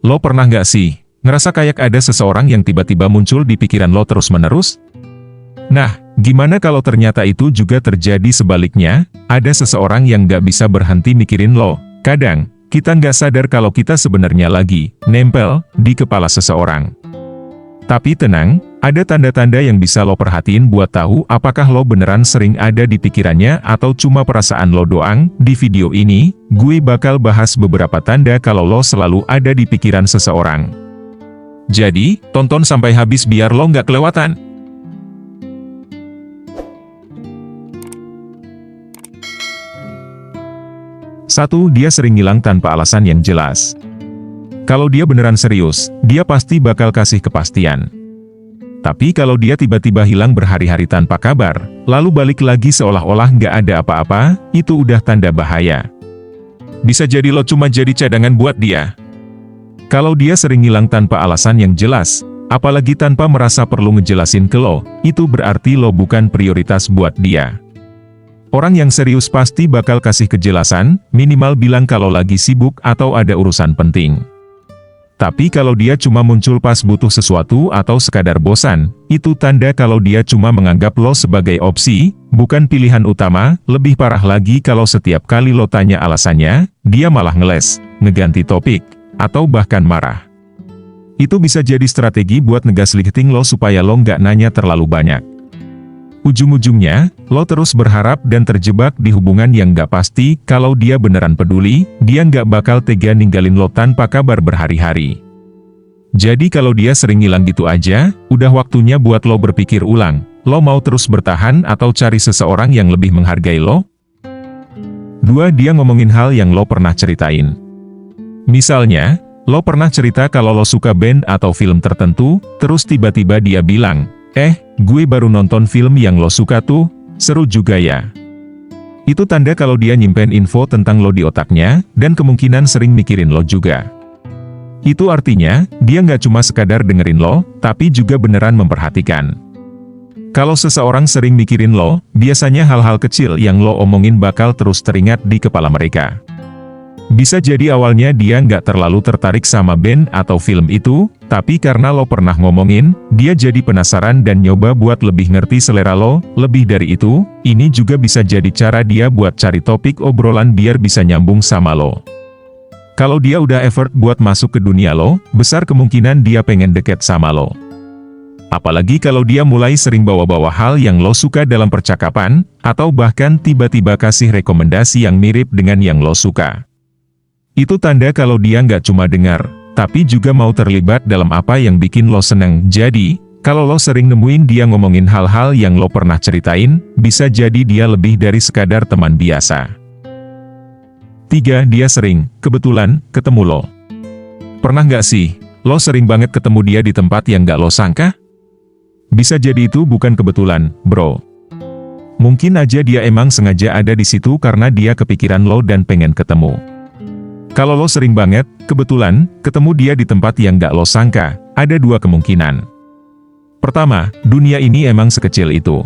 Lo pernah nggak sih, ngerasa kayak ada seseorang yang tiba-tiba muncul di pikiran lo terus-menerus? Nah, gimana kalau ternyata itu juga terjadi sebaliknya, ada seseorang yang nggak bisa berhenti mikirin lo. Kadang, kita nggak sadar kalau kita sebenarnya lagi nempel di kepala seseorang. Tapi tenang, ada tanda-tanda yang bisa lo perhatiin buat tahu apakah lo beneran sering ada di pikirannya atau cuma perasaan lo doang. Di video ini, gue bakal bahas beberapa tanda kalau lo selalu ada di pikiran seseorang. Jadi, tonton sampai habis biar lo nggak kelewatan. 1. Dia sering hilang tanpa alasan yang jelas. Kalau dia beneran serius, dia pasti bakal kasih kepastian. Tapi kalau dia tiba-tiba hilang berhari-hari tanpa kabar, lalu balik lagi seolah-olah nggak ada apa-apa, itu udah tanda bahaya. Bisa jadi lo cuma jadi cadangan buat dia. Kalau dia sering hilang tanpa alasan yang jelas, apalagi tanpa merasa perlu ngejelasin ke lo, itu berarti lo bukan prioritas buat dia. Orang yang serius pasti bakal kasih kejelasan, minimal bilang kalau lagi sibuk atau ada urusan penting. Tapi kalau dia cuma muncul pas butuh sesuatu atau sekadar bosan, itu tanda kalau dia cuma menganggap lo sebagai opsi, bukan pilihan utama. Lebih parah lagi kalau setiap kali lo tanya alasannya, dia malah ngeles, ngeganti topik, atau bahkan marah. Itu bisa jadi strategi buat ngegaslighting lo supaya lo nggak nanya terlalu banyak. Ujung-ujungnya, lo terus berharap dan terjebak di hubungan yang nggak pasti. Kalau dia beneran peduli, dia nggak bakal tega ninggalin lo tanpa kabar berhari-hari. Jadi kalau dia sering hilang gitu aja, udah waktunya buat lo berpikir ulang. Lo mau terus bertahan atau cari seseorang yang lebih menghargai lo? 2. Dia ngomongin hal yang lo pernah ceritain. Misalnya, lo pernah cerita kalau lo suka band atau film tertentu, terus tiba-tiba dia bilang, gue baru nonton film yang lo suka tuh, seru juga ya. Itu tanda kalau dia nyimpen info tentang lo di otaknya, dan kemungkinan sering mikirin lo juga. Itu artinya, dia nggak cuma sekadar dengerin lo, tapi juga beneran memperhatikan. Kalau seseorang sering mikirin lo, biasanya hal-hal kecil yang lo omongin bakal terus teringat di kepala mereka. Bisa jadi awalnya dia nggak terlalu tertarik sama band atau film itu, tapi karena lo pernah ngomongin, dia jadi penasaran dan nyoba buat lebih ngerti selera lo. Lebih dari itu, ini juga bisa jadi cara dia buat cari topik obrolan biar bisa nyambung sama lo. Kalau dia udah effort buat masuk ke dunia lo, besar kemungkinan dia pengen deket sama lo. Apalagi kalau dia mulai sering bawa-bawa hal yang lo suka dalam percakapan, atau bahkan tiba-tiba kasih rekomendasi yang mirip dengan yang lo suka. Itu tanda kalau dia nggak cuma dengar, tapi juga mau terlibat dalam apa yang bikin lo seneng. Jadi, kalau lo sering nemuin dia ngomongin hal-hal yang lo pernah ceritain, bisa jadi dia lebih dari sekadar teman biasa. 3. Dia sering, kebetulan, ketemu lo. Pernah nggak sih, lo sering banget ketemu dia di tempat yang nggak lo sangka? Bisa jadi itu bukan kebetulan, bro. Mungkin aja dia emang sengaja ada di situ karena dia kepikiran lo dan pengen ketemu. Kalau lo sering banget, kebetulan, ketemu dia di tempat yang gak lo sangka, ada 2 kemungkinan. Pertama, dunia ini emang sekecil itu.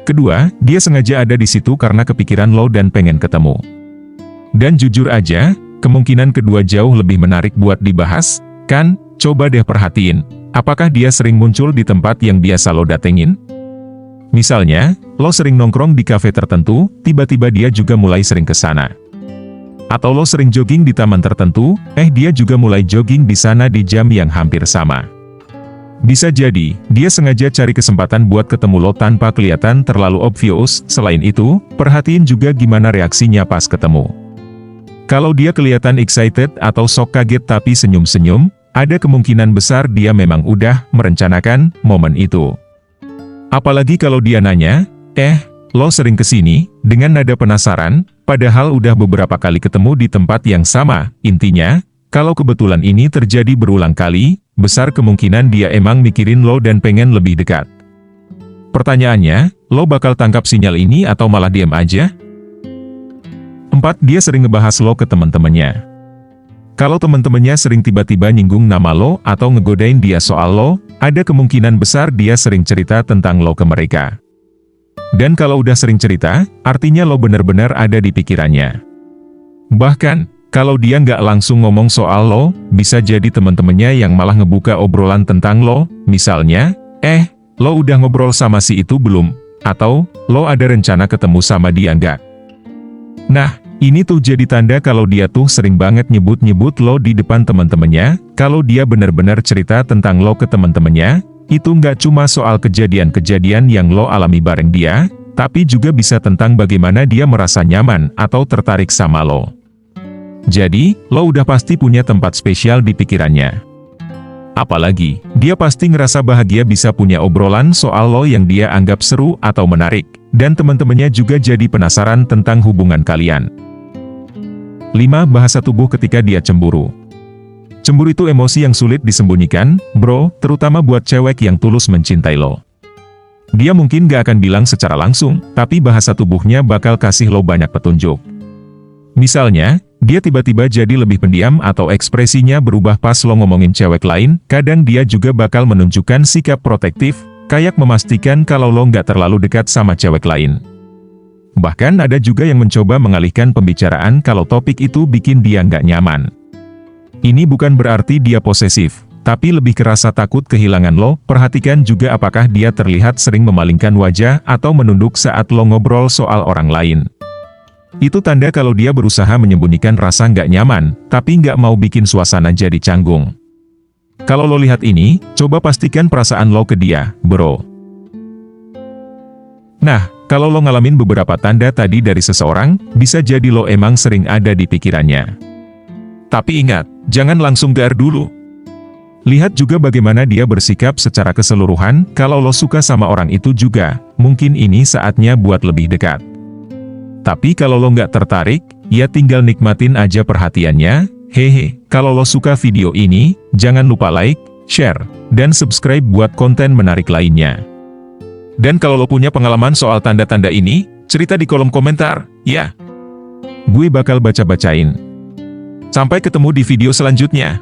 Kedua, dia sengaja ada di situ karena kepikiran lo dan pengen ketemu. Dan jujur aja, kemungkinan kedua jauh lebih menarik buat dibahas, kan? Coba deh perhatiin, apakah dia sering muncul di tempat yang biasa lo datengin? Misalnya, lo sering nongkrong di kafe tertentu, tiba-tiba dia juga mulai sering ke sana. Atau lo sering jogging di taman tertentu, dia juga mulai jogging di sana di jam yang hampir sama. Bisa jadi, dia sengaja cari kesempatan buat ketemu lo tanpa kelihatan terlalu obvious. Selain itu, perhatiin juga gimana reaksinya pas ketemu. Kalau dia kelihatan excited atau sok kaget tapi senyum-senyum, ada kemungkinan besar dia memang udah merencanakan momen itu. Apalagi kalau dia nanya, lo sering kesini, dengan nada penasaran, padahal udah beberapa kali ketemu di tempat yang sama. Intinya, kalau kebetulan ini terjadi berulang kali, besar kemungkinan dia emang mikirin lo dan pengen lebih dekat. Pertanyaannya, lo bakal tangkap sinyal ini atau malah diam aja? 4. Dia sering ngebahas lo ke teman-temannya. Kalau teman-temannya sering tiba-tiba nyinggung nama lo atau ngegodain dia soal lo, ada kemungkinan besar dia sering cerita tentang lo ke mereka. Dan kalau udah sering cerita, artinya lo bener-bener ada di pikirannya. Bahkan, kalau dia nggak langsung ngomong soal lo, bisa jadi teman-temannya yang malah ngebuka obrolan tentang lo, misalnya, lo udah ngobrol sama si itu belum? Atau, lo ada rencana ketemu sama dia nggak? Nah, ini tuh jadi tanda kalau dia tuh sering banget nyebut-nyebut lo di depan teman-temannya. Kalau dia benar-benar cerita tentang lo ke teman-temannya, itu nggak cuma soal kejadian-kejadian yang lo alami bareng dia, tapi juga bisa tentang bagaimana dia merasa nyaman atau tertarik sama lo. Jadi, lo udah pasti punya tempat spesial di pikirannya. Apalagi, dia pasti ngerasa bahagia bisa punya obrolan soal lo yang dia anggap seru atau menarik, dan teman-temannya juga jadi penasaran tentang hubungan kalian. 5. Bahasa tubuh ketika dia cemburu. Cemburu itu emosi yang sulit disembunyikan, bro, terutama buat cewek yang tulus mencintai lo. Dia mungkin gak akan bilang secara langsung, tapi bahasa tubuhnya bakal kasih lo banyak petunjuk. Misalnya, dia tiba-tiba jadi lebih pendiam atau ekspresinya berubah pas lo ngomongin cewek lain, kadang dia juga bakal menunjukkan sikap protektif, kayak memastikan kalau lo nggak terlalu dekat sama cewek lain. Bahkan ada juga yang mencoba mengalihkan pembicaraan kalau topik itu bikin dia nggak nyaman. Ini bukan berarti dia posesif, tapi lebih kerasa takut kehilangan lo. Perhatikan juga apakah dia terlihat sering memalingkan wajah atau menunduk saat lo ngobrol soal orang lain. Itu tanda kalau dia berusaha menyembunyikan rasa nggak nyaman, tapi nggak mau bikin suasana jadi canggung. Kalau lo lihat ini, coba pastikan perasaan lo ke dia, bro. Nah, kalau lo ngalamin beberapa tanda tadi dari seseorang, bisa jadi lo emang sering ada di pikirannya. Tapi ingat, jangan langsung GR dulu. Lihat juga bagaimana dia bersikap secara keseluruhan. Kalau lo suka sama orang itu juga, mungkin ini saatnya buat lebih dekat. Tapi kalau lo nggak tertarik, ya tinggal nikmatin aja perhatiannya. Hehe, kalau lo suka video ini, jangan lupa like, share, dan subscribe buat konten menarik lainnya. Dan kalau lo punya pengalaman soal tanda-tanda ini, cerita di kolom komentar, ya. Gue bakal baca-bacain. Sampai ketemu di video selanjutnya.